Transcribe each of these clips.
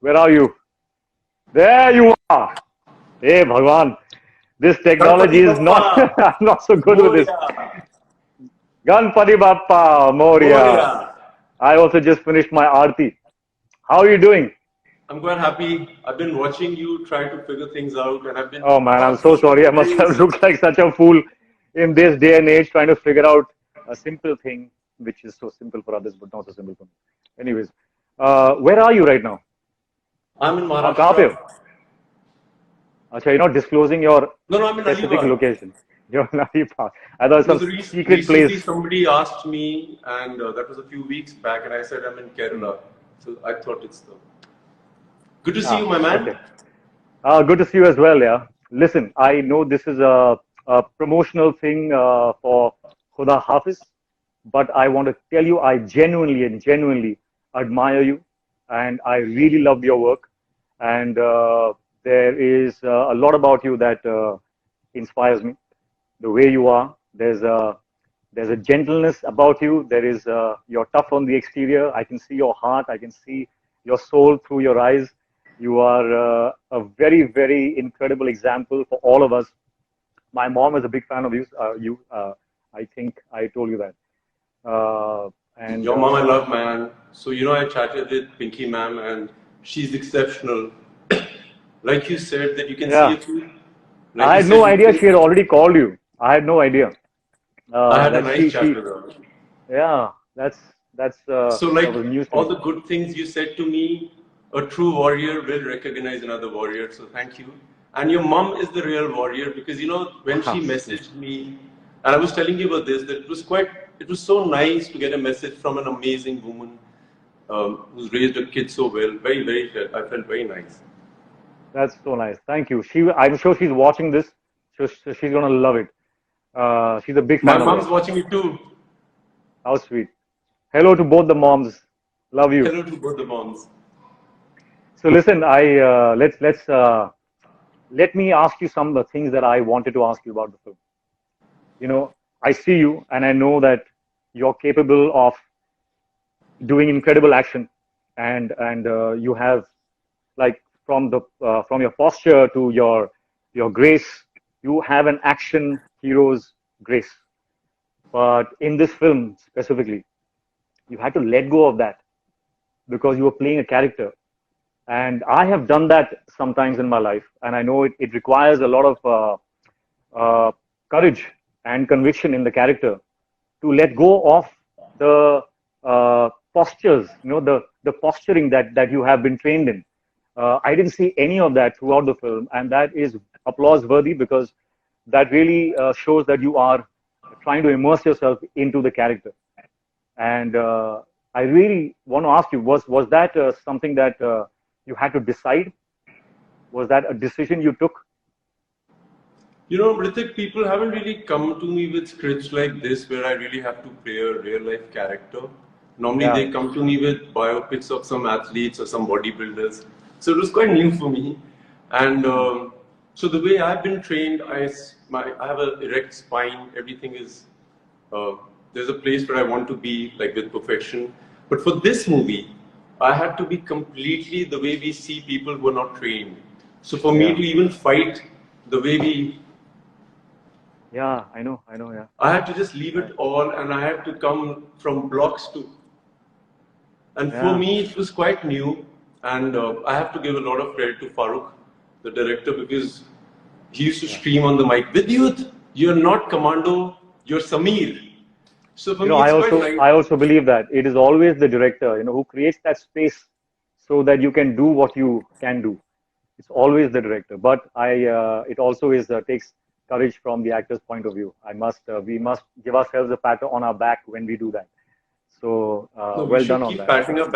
Where are you? There you are. Hey, Bhagwan. This technology Ganpati is not, Bappa I'm not so good with this. Moria. Ganpati Bappa Moria. Moria. I also just finished my Aarti. How are you doing? I'm quite happy. I've been watching you try to figure things out, and I've been Oh man, I'm so absolutely sorry. I must have amazed. looked like such a fool in this day and age trying to figure out a simple thing which is so simple for others but not so simple for me. Anyways, where are you right now? I'm in कहाँ पे Maharashtra. हो? अच्छा, you're not disclosing your No, no, I'm in specific Alibaug. location. You're in Alipur. I thought No, some the secret recently place. somebody asked me, and that was a few weeks back, and I said I'm in Kerala. So I thought it's the. Good to see you, Ah, my man. okay. Good to see you as well, yeah. Listen, I know this is a promotional thing for Khuda Hafiz, but I want to tell you I genuinely and genuinely admire you, and I really love your work. And there is a lot about you that inspires me. The way you are, there's a gentleness about you. There is you're tough on the exterior. I can see your heart. I can see your soul through your eyes. You are a very, very incredible example for all of us. My mom is a big fan of you. I think I told you that. And Your mom I love, man. So I chatted with Pinky ma'am, and she's exceptional. Like you said, that you can see yeah, it through. Like I you had said, no you idea she had can. already called you. I had no idea I had a that nice chat she. with her. Yeah, So, that like was news to all me. the good things you said to me, a true warrior will recognize another warrior. So, thank you. And your mom is the real warrior because when she Sweet. messaged me, and I was telling you about this, that it was so nice to get a message from an amazing woman who's raised a kid so well. Very, very, I felt very nice. That's so nice. Thank you. I'm sure she's watching this, so she's gonna love it. She's a big My fan of mom's yours. watching it too. How sweet. Hello to both the moms. Love you. Hello to both the moms. So listen, I let me ask you some of the things that I wanted to ask you about the film. I see you, and I know that you're capable of doing incredible action, and you have like from your posture to your grace, you have an action hero's grace. But in this film specifically, you had to let go of that because you were playing a character. And I have done that sometimes in my life, and I know it requires a lot of courage and conviction in the character to let go of the postures, the posturing that you have been trained in. I didn't see any of that throughout the film, and that is applause worthy because that really shows that you are trying to immerse yourself into the character. And I really want to ask you, was that something that you had to decide? Was that a decision you took? Hrithik, people haven't really come to me with scripts like this where I really have to play a real life character. Normally, Yeah, they come to me with biopics of some athletes or some bodybuilders. So it was quite new for me. And so the way I've been trained, I have an erect spine. Everything is uh, there's a place where I want to be, like with perfection. But for this movie, I had to be completely the way we see people who are not trained. So for me yeah, to even fight the way yeah. I know. Yeah, I had to just leave yeah, it all and I had to come from blocks to. And for yeah, me, it was quite new. And I have to give a lot of credit to Farooq, the director, because he used to yeah. scream on the mic, Vidyut, you're not Commando, you're Samir. So for me, I it's quite also nice. I also believe that it is always the director, who creates that space so that you can do what you can do. It's always the director, but it also is takes courage from the actor's point of view. We must give ourselves a pat on our back when we do that. So No, we well done should on keep that. patting our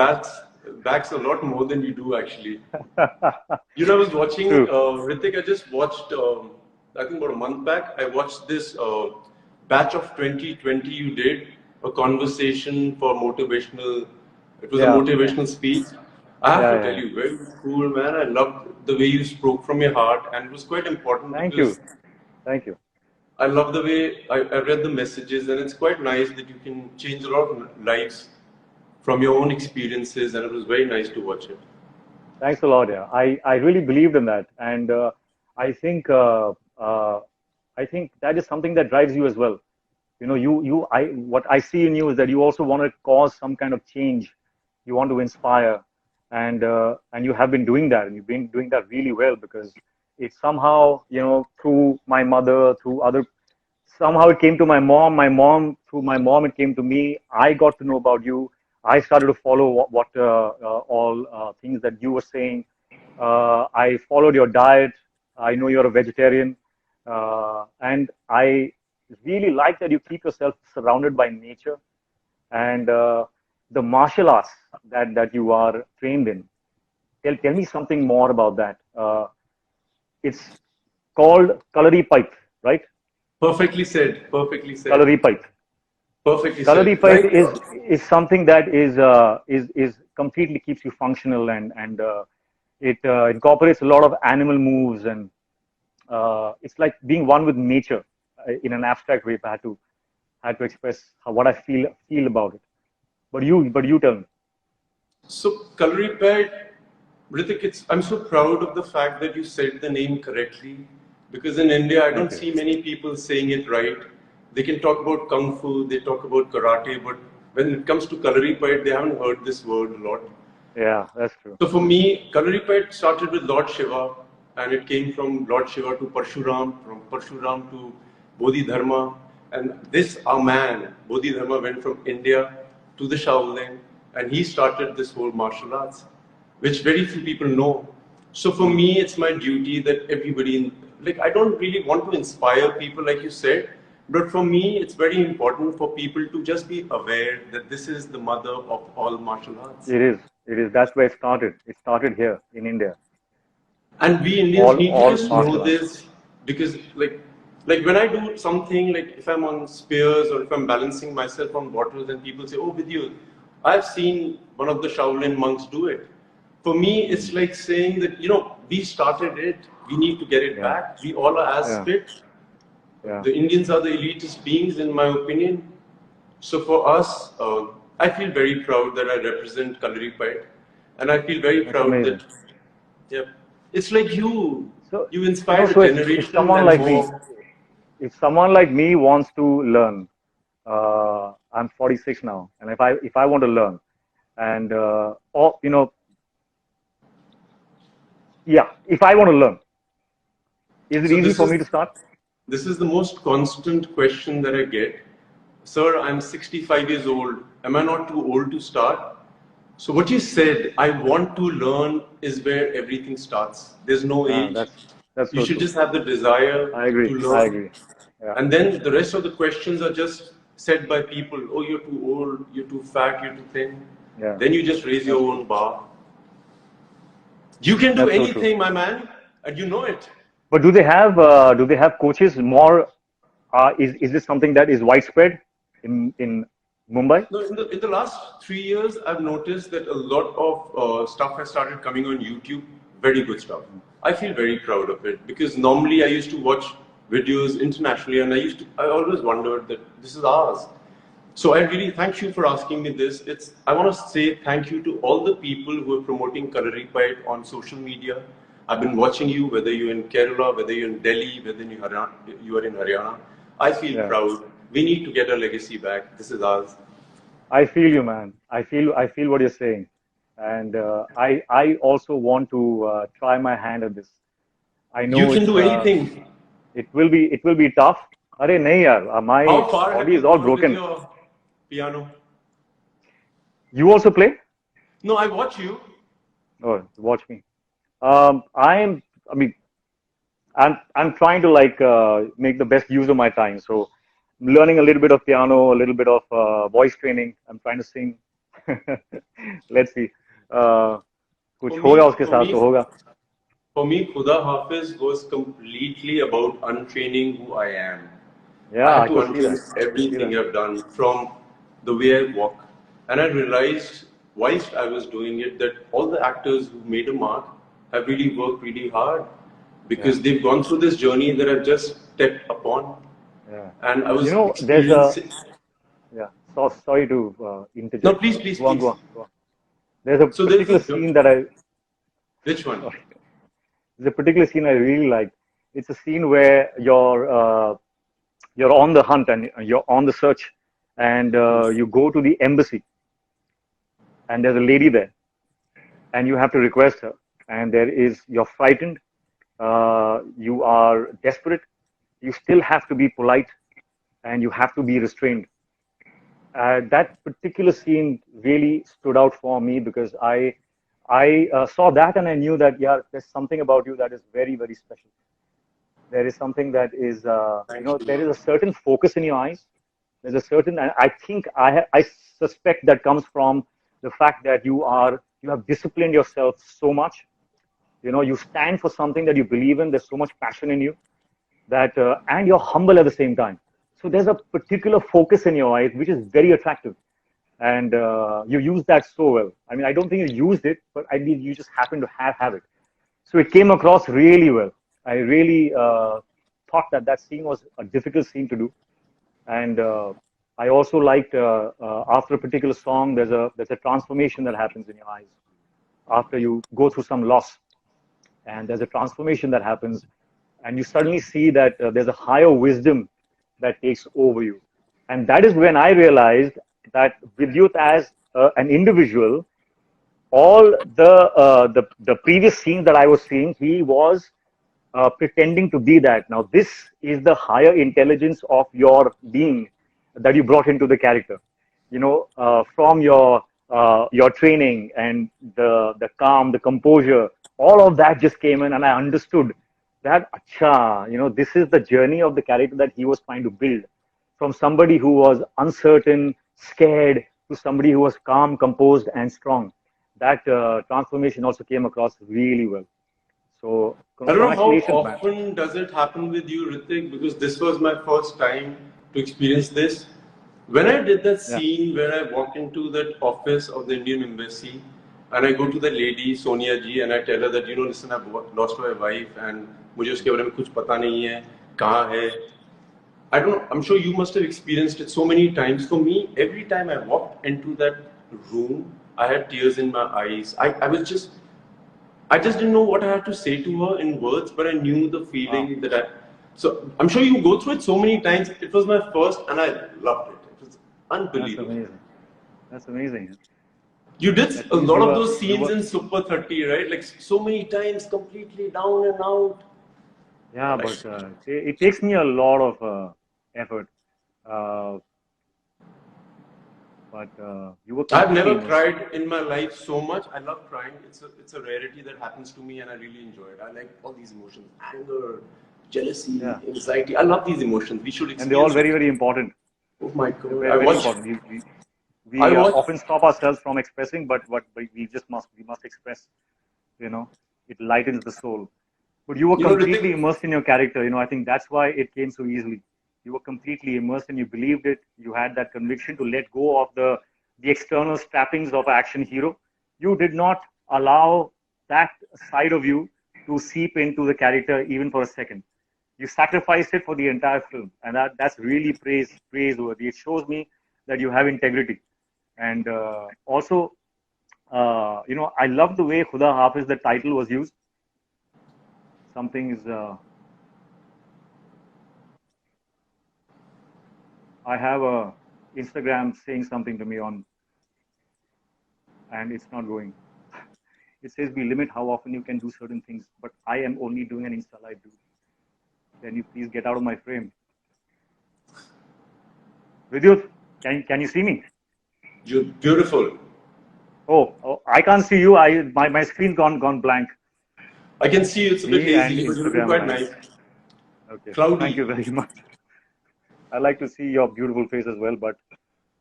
backs a lot more than you do, actually. I was watching True. Hrithik. I just watched, I think about a month back. I watched this batch of 2020 you did, a conversation for motivational. It was a Yeah, motivational speech. I have to tell yeah. you, very cool, man. I loved the way you spoke from your heart, and it was quite important Thank you, because thank you. I love the way I read the messages, and it's quite nice that you can change a lot of lives from your own experiences, and it was very nice to watch it. Thanks a lot. Yeah, I really believed in that, and I think uh, uh, I think that is something that drives you as well. You know, what I see in you is that you also want to cause some kind of change. You want to inspire, and you have been doing that, and you've been doing that really well because it somehow, through my mother, through other, somehow it came to my mom. Through my mom, it came to me. I got to know about you. I started to follow what all things that you were saying. I followed your diet. I know you're a vegetarian, and I really like that you keep yourself surrounded by nature and the martial arts that you are trained in. Tell me something more about that. It's called Kalari Pipe, right? Perfectly said. Perfectly said. Kalari Pipe. Perfectly Kalari said. Pipe Like, is something that is completely keeps you functional, and it incorporates a lot of animal moves, and it's like being one with nature in an abstract way. If I had to express what I feel about it. But you tell me. so calorie pad, Hrithik, I'm so proud of the fact that you said the name correctly because in India I Thank don't you. see many people saying it right. They can talk about kung fu, they talk about karate, but when it comes to calorie pad, they haven't heard this word a lot. Yeah, that's true. So for me, Kalaripet started with Lord Shiva, and it came from Lord Shiva to Parshuram, from Parshuram to Bodhidharma, and this our man, Bodhidharma, went from India to the Shaolin, and he started this whole martial arts, which very few people know. So for me, it's my duty that everybody, like I don't really want to inspire people, like you said, but for me, it's very important for people to just be aware that this is the mother of all martial arts. It is. It is. That's where it started. It started here in India. And we Indians need to All just know martial arts. this because like when I do something like if I'm on spears or if I'm balancing myself on bottles and people say, "Oh, Vidyut, I've seen one of the Shaolin monks do it." For me, it's like saying that we started it, we need to get it Yeah. back. We all are as Yeah. fit. Yeah. The Indians are the elitist beings, in my opinion. So for us, I feel very proud that I represent Kalaripayat, and I feel very That's proud amazing. that, yeah, it's like you, So, you inspired a so if generation someone and like me, more. if someone like me wants to learn, I'm 46 now, and if I want to learn, and or yeah, if I want to learn, is it So easy for me to start? this is the most constant question that I get. Sir, I'm 65 years old. Am I not too old to start? So what you said, I want to learn, is where everything starts. There's no Ah, age. that's You so should true. just have the desire I to agree. I learn. agree. Yeah. And then the rest of the questions are just said by people. Oh, you're too old, you're too fat, you're too thin. Yeah. Then you just raise your That's true. own bar. You can do That's so true. anything, my man, and you know it. But do they have coaches more? Is this something that is widespread in Mumbai? No, in the last 3 years, I've noticed that a lot of stuff has started coming on YouTube. Very good stuff. I feel very proud of it because normally I used to watch videos internationally, and I always wondered that this is ours. So I really thank you for asking me this. I want to say thank you to all the people who are promoting Kalaripayat on social media. I've been watching you, whether you're in Kerala, whether you're in Delhi, whether you are in Haryana. I feel Yeah. proud. We need to get our legacy back. This is ours. I feel you, man. I feel what you're saying, and I also want to try my hand at this. I You know can do anything. it will be tough. Arey nahi yaar, my How far have body you is all gone with broken. your piano? You also play? No, I watch you. Oh, watch me. I am. I mean, I'm trying to like make the best use of my time. So, I'm learning a little bit of piano, a little bit of voice training. I'm trying to sing. Let's see. Uh, कुछ For होगा me, उसके for साथ me, तो होगा. for me, Khuda Hafiz was completely about untraining who I am. I Yeah, had I to could see untrain that. I see that. everything I've done from the way I walk. And I realized whilst I was doing it that all the actors who made a mark have really worked really hard Yeah, because they've gone through this journey that I've just stepped upon. yeah. And I was There's a experiencing. yeah. So sorry to No, interject. please, please, Go on, go please. on, go on. There's a So there's particular this. scene that I Which one? Okay. There's a particular scene I really like. It's a scene where you're on the hunt and you're on the search, and you go to the embassy, and there's a lady there, and you have to request her, and you're frightened, you are desperate, you still have to be polite, and you have to be restrained. That particular scene really stood out for me because I saw that and I knew that, yeah, there's something about you that is very, very special. There is something that is, Thank there is you. a certain focus in your eyes. There's a certain, and I think I suspect that comes from the fact that you have disciplined yourself so much. You stand for something that you believe in. There's so much passion in you that, and you're humble at the same time. So there's a particular focus in your eyes which is very attractive, and you use that so well. I mean, I don't think you used it, but I mean, you just happen to have it. So it came across really well. I really thought that that scene was a difficult scene to do, and I also liked after a particular song, there's a transformation that happens in your eyes after you go through some loss, and there's a transformation that happens, and you suddenly see that there's a higher wisdom that takes over you, and that is when I realized that Vidyut as an individual, all the previous scenes that I was seeing, he was pretending to be that. Now, this is the higher intelligence of your being that you brought into the character. From your training and the calm, the composure, all of that just came in, and I understood that. Acha, this is the journey of the character that he was trying to build, from somebody who was uncertain, scared, to somebody who was calm, composed, and strong. That transformation also came across really well. So I don't know how congratulations, man. often does it happen with you, Hrithik, because this was my first time to experience this. When I did that Yeah. scene where I walk into that office of the Indian Embassy and I go to the lady, Sonia ji, and I tell her that, listen, I've lost my wife and मुझे उसके बारे में कुछ पता नहीं है, कहाँ है. I don't know, I'm sure you must have experienced it so many times. For me, every time I walked into that room, I had tears in my eyes. I just didn't know what I had to say to her in words, but I knew the Wow. feeling that I. So I'm sure you go through it so many times. It was my first, and I loved it. It was That's unbelievable. amazing. That's amazing. You did That a means lot you of were those you scenes were in Super 30, right? Like so many times, completely down and out. yeah, Like but it takes me a lot of effort. Uh, but you were I've completely never immersed. cried in my life so much. I love crying. It's a rarity that happens to me, and I really enjoy it. I like all these emotions: anger, jealousy, Yeah, anxiety. I love these emotions. We should and they're all experience. very, very important. Oh my They're god! very, very important. We I watched. often stop ourselves from expressing, but we must express. You know, it lightens the soul. But you were Hrithik, completely immersed in your character. I think that's why it came so easily. You were completely immersed and you believed it. You had that conviction to let go of the external trappings of an action hero. You did not allow that side of you to seep into the character even for a second. You sacrificed it for the entire film, and that's really praiseworthy. It shows me that you have integrity, and also, I love the way Khuda Hafiz, the title was used. Something is I have a Instagram saying something to me on, and it's not going. It says we limit how often you can do certain things, but I am only doing an Insta live, dude. Can you please get out of my frame? Vidyut, can you see me? you're beautiful. Oh, I can't see you. My screen's gone blank. I can see it's a bit Me and hazy, but you're looking Instagram quite live. nice. Okay, thank Cloudy. you very much. I like to see your beautiful face as well, but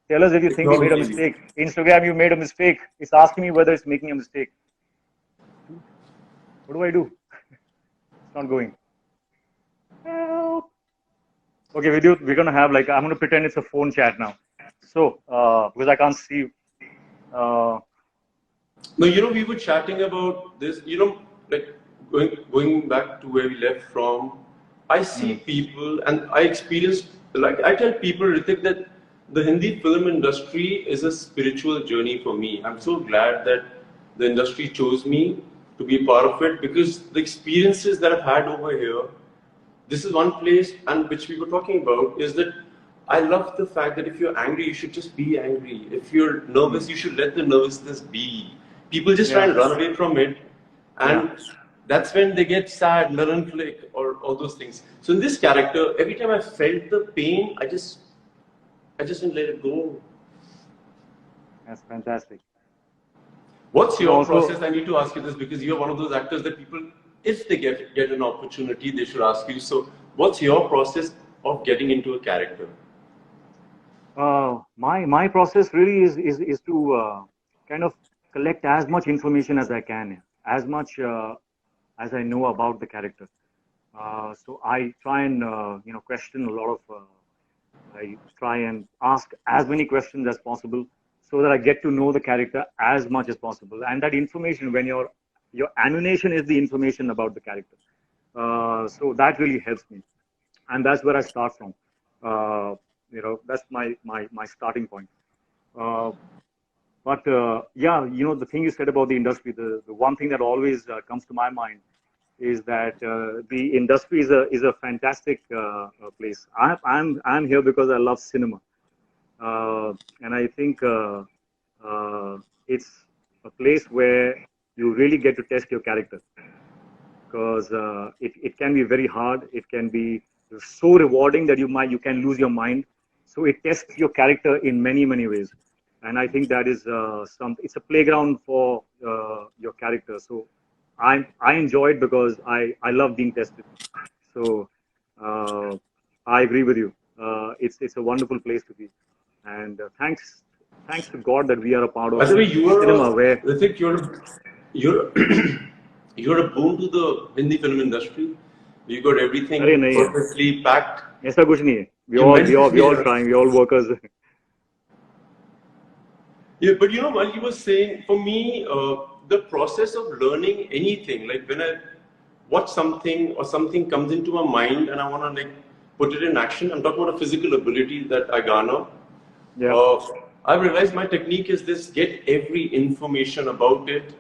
tell us if you think we made a Technology. mistake. Instagram, you made a mistake. It's asking me whether it's making a mistake. Dude, what do I do? It's not going. Help. Okay, Vidyut, we're gonna have I'm gonna pretend it's a phone chat now. So, because I can't see you. Uh, No, we were chatting about this. Like going back to where we left from. I see mm, people, and I experienced. Like I tell people, Hrithik, that the Hindi film industry is a spiritual journey for me. I'm so glad that the industry chose me. to be part of it, because the experiences that I've had over here, this is one place, and which we were talking about, is that I love the fact that if you're angry, you should just be angry. If you're nervous, you should let the nervousness be. People just try and run away from it, and that's when they get sad, melancholic, or all those things. So in this character, every time I felt the pain, I just didn't let it go. That's fantastic. What's your process? I need to ask you this because you're one of those actors that people, if they get an opportunity, they should ask you. So, what's your process of getting into a character? My process really is to kind of collect as much information as I can, as much as I know about the character. So I try and question a lot of. I try and ask as many questions as possible so that I get to know the character as much as possible. And that information, when your ammunition is the information about the character, so that really helps me, and that's where I start from. That's my starting point. But yeah, the thing you said about the industry, the one thing that always comes to my mind is that the industry is a fantastic place. I'm here because I love cinema, and I think it's a place where you really get to test your character, because it can be very hard. It can be so rewarding that you can lose your mind. So it tests your character in many ways, and I think that is it's a playground for your character. So I enjoy it because I love being tested. So I agree with you. It's a wonderful place to be, and thanks to God that we are a part By of the way, you cinema are, where. Hrithik, you're you're a boon to the Hindi film industry. You got everything अरे नहीं है, perfectly packed. ऐसा कुछ नहीं है. You mentioned, We all trying, we all workers. Yeah, but while you were saying, for me, the process of learning anything, like when I watch something or something comes into my mind and I want to like put it in action, I'm talking about a physical ability that I garner. Yeah. I've realized my technique is this: get every information about it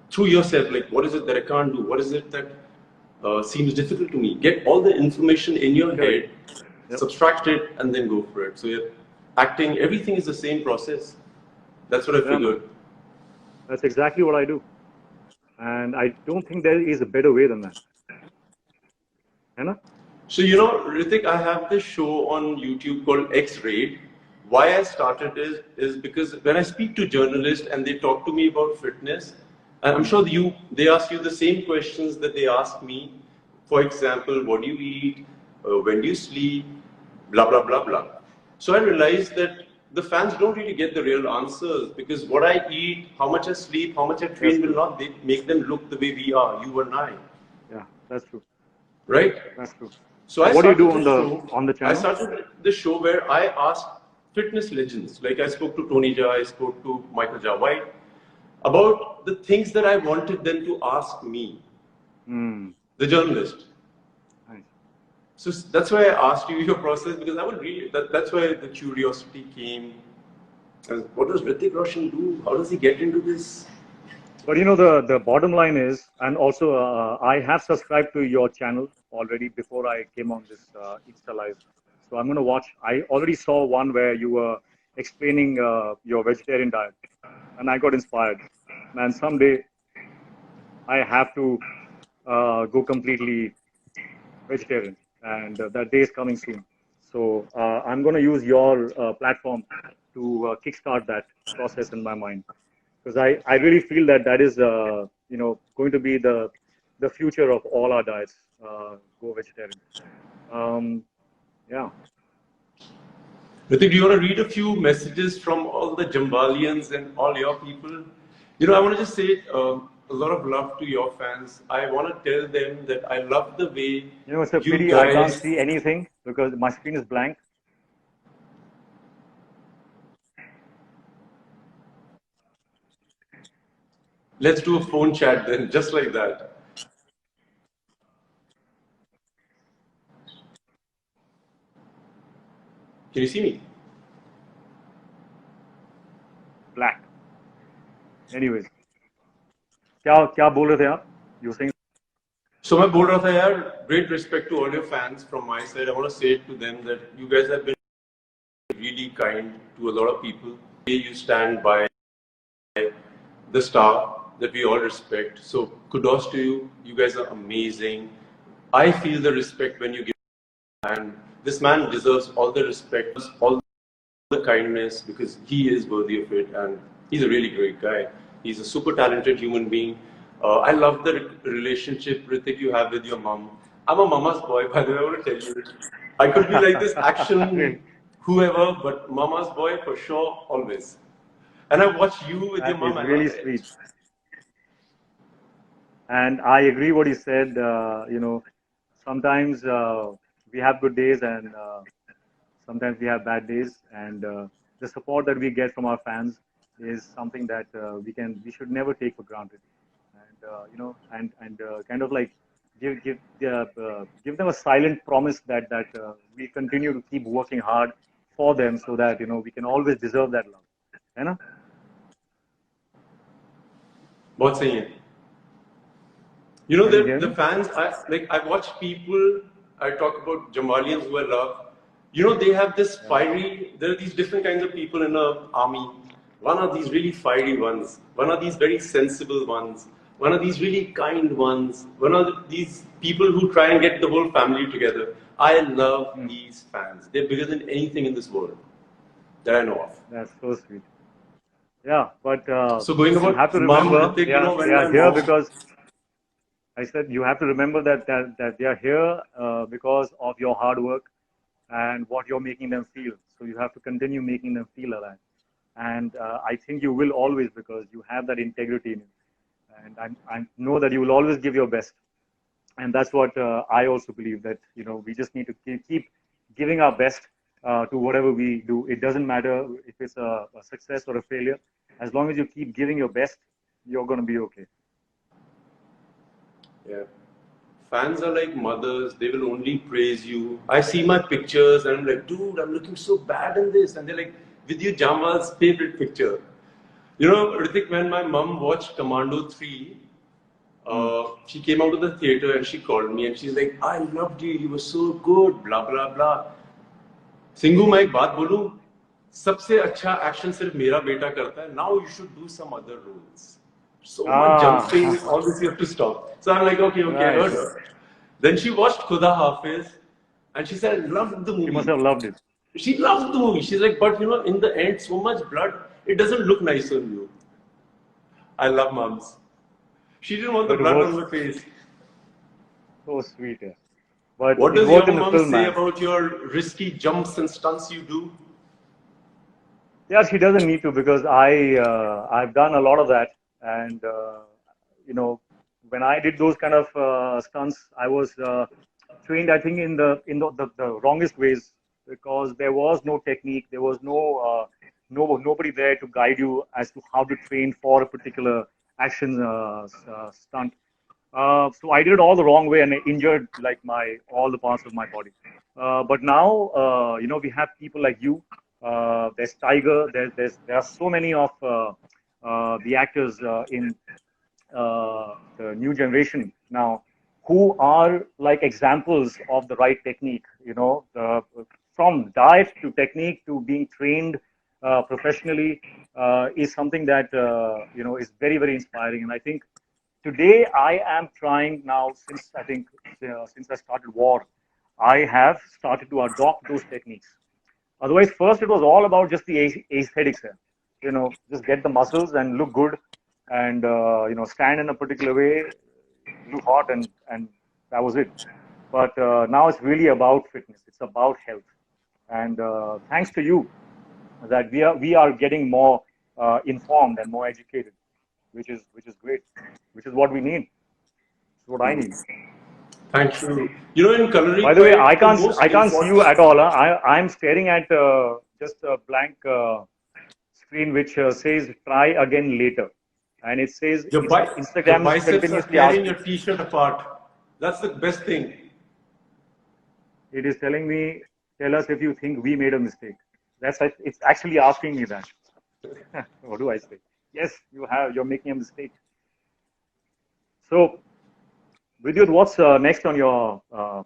through yourself. Like, what is it that I can't do? What is it that seems difficult to me? Get all the information in your head, subtract it, and then go for it. So, yeah, acting, everything is the same process. That's what I figured. Man. That's exactly what I do. And I don't think there is a better way than that. Anna? So, Hrithik, I have this show on YouTube called X-Rayed. Why I started is because when I speak to journalists and they talk to me about fitness, and I'm sure they ask you the same questions that they ask me. For example, what do you eat? When do you sleep? Blah, blah, blah, blah. So I realized that the fans don't really get the real answers because what I eat, how much I sleep, how much I train will not make them look the way we are, you and I. Yeah, that's true. Right? That's true. So what do you do on the channel? I started the show where I asked fitness legends. Like I spoke to Tony Jaa, I spoke to Michael Jaa White about the things that I wanted them to ask me, the journalist. Nice. So that's why I asked you your process, because I would really, that's why the curiosity came. And what does Hrithik Roshan do? How does he get into this? But the bottom line is, and also I have subscribed to your channel already before I came on this Insta Live. So I'm going to watch. I already saw one where you were explaining your vegetarian diet, and I got inspired. Man, someday I have to go completely vegetarian, and that day is coming soon. So I'm going to use your platform to kickstart that process in my mind, because I really feel that is going to be the future of all our diets. Go vegetarian. Yeah. Hrithik, do you want to read a few messages from all the Jammwalians and all your people? I want to just say a lot of love to your fans. I want to tell them that I love the way It's a you pity guys... I can't see anything because my screen is blank. Let's do a phone chat then, just like that. Can you see me? Black. Anyways. क्या क्या बोल रहे थे आप? You were saying? So मैं बोल रहा था यार, great respect to all your fans from my side. I want to say to them that you guys have been really kind to a lot of people. You stand by the star that we all respect. So kudos to you. You guys are amazing. I feel the respect when you give, and this man deserves all the respect, all the kindness, because he is worthy of it, and he's a really great guy. He's a super talented human being. I love the relationship, Hrithik, you have with your mom. I'm a mama's boy, by the way. I want to tell you. I could be like this action, whoever, but mama's boy for sure, always. And I watch you with your That mom. is I love really it. sweet. And I agree what he said. Sometimes we have good days and sometimes we have bad days. And the support that we get from our fans is something that we should never take for granted. And kind of like give them a silent promise that we continue to keep working hard for them so that we can always deserve that love. है ना? बहुत सही है. You know, Can you hear the me? fans, I watch people, I talk about Jammwalians who I love. You know, they have this fiery, there are these different kinds of people in an army. One are these really fiery ones, one are these very sensible ones, one are these really kind ones, one are these people who try and get the whole family together. I love these fans. They're bigger than anything in this world that I know of. That's so sweet. Yeah, but So going you have about to mom, remember Hrithik, you know, they when are my here mom, because I said you have to remember that they are here because of your hard work and what you're making them feel. So you have to continue making them feel alive. And I think you will always because you have that integrity in you. And I know that you will always give your best. And that's what I also believe that, we just need to keep giving our best to whatever we do. It doesn't matter if it's a success or a failure. As long as you keep giving your best, you're going to be okay. yeah. Fans are like mothers, they will only praise you. I see my pictures and I'm like, dude, I'm looking so bad in this. And they're like, Vidyut Jammwal's favorite picture. You know, Hrithik, when my mom watched Commando 3, she came out of the theater and she called me and she's like, I loved you, you were so good, blah, blah, blah. Singhu मैं एक बात बोलूं सबसे अच्छा action सिर्फ मेरा बेटा करता है now you should do some other roles so much jumping Ah, all this you have to stop so I'm like okay I right. heard her then she watched Khuda Hafiz and she said I loved the She movie must have loved it. she loved the movie she's like but you know in the end so much blood it doesn't look nice on you I love moms she didn't want the But it blood works on her face so sweet. Yeah. But what it does your worked in the mom film, say man. about your risky jumps and stunts you do Yeah, she doesn't need to because I've done a lot of that, and you know, when I did those kind of stunts, I was trained, I think, in the wrongest ways because there was no technique, there was nobody there to guide you as to how to train for a particular action stunt. So I did it all the wrong way and I injured like my all the parts of my body. But now, we have people like you. There's Tiger. There are so many of the actors in the new generation now who are like examples of the right technique. From diet to technique to being trained professionally is something that is very very inspiring. And I think today I am trying now since I think since I started war, I have started to adopt those techniques. Otherwise, first it was all about just the aesthetics here. Just get the muscles and look good, and stand in a particular way, look hot, and that was it. But now it's really about fitness. It's about health, and thanks to you, that we are getting more informed and more educated, which is great, which is what we need. It's what I need. thank you you know in By coloring the way, quiet I the can't I most can't see you important at all. Huh? I'm staring at just a blank screen which says "try again later," and it says Your, your Instagram is biceps are continuously tearing asking. your t-shirt apart. That's the best thing. It is telling me, "Tell us if you think we made a mistake." It's actually asking me that. What do I say? Yes, you have. You're making a mistake. So, Vidyut, what's next on your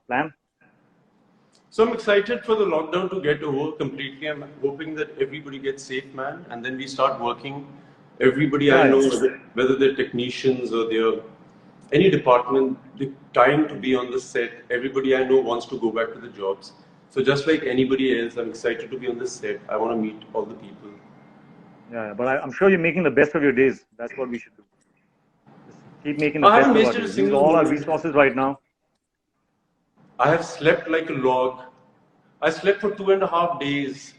plan? So I'm excited for the lockdown to get over completely. I'm hoping that everybody gets safe, man, and then we start working. Everybody I Yeah, know, yeah. whether they're technicians or they're any department, they're dying to be on the set. Everybody I know wants to go back to the jobs. So just like anybody else, I'm excited to be on the set. I want to meet all the people. Yeah, but I'm sure you're making the best of your days. That's what we should do. Just keep making the I haven't best of our wasted a days. Use single all our moment. resources right now. I have slept like a log. I slept for 2.5 days.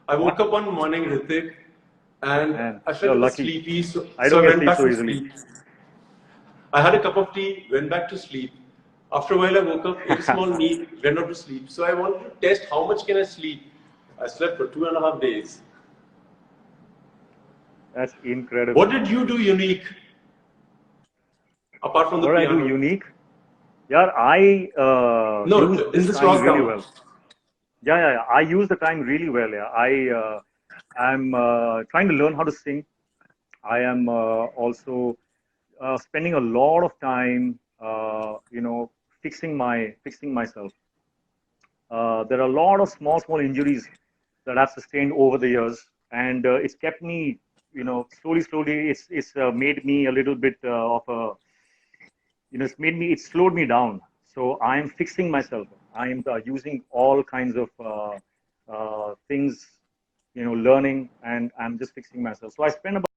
I woke What? up one morning, Hrithik, and Man, I felt you're a bit lucky. sleepy, so, I so don't I get went sleep back so to easily. sleep. I had a cup of tea, went back to sleep. After a while, I woke up, ate a small meal, went out to sleep. So I wanted to test how much can I sleep. I slept for 2.5 days. That's incredible. What did you do unique apart from the What did I do piano? unique? Yeah, I No, use in this this time really lockdown. well. Yeah. I use the time really well. Yeah, I'm trying to learn how to sing. I am also spending a lot of time, fixing myself. There are a lot of small injuries that I've sustained over the years, and it's kept me, slowly. It's made me a little bit of a, it's slowed me down. So I'm fixing myself. I'm using all kinds of things, learning, and I'm just fixing myself. So I spend about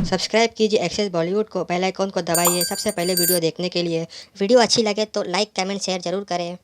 subscribe कीजिए access Bollywood को, bell icon को दबाइए सबसे पहले video देखने के लिए। Video अच्छी लगे तो लाइक कमेंट शेयर ज़रूर करें।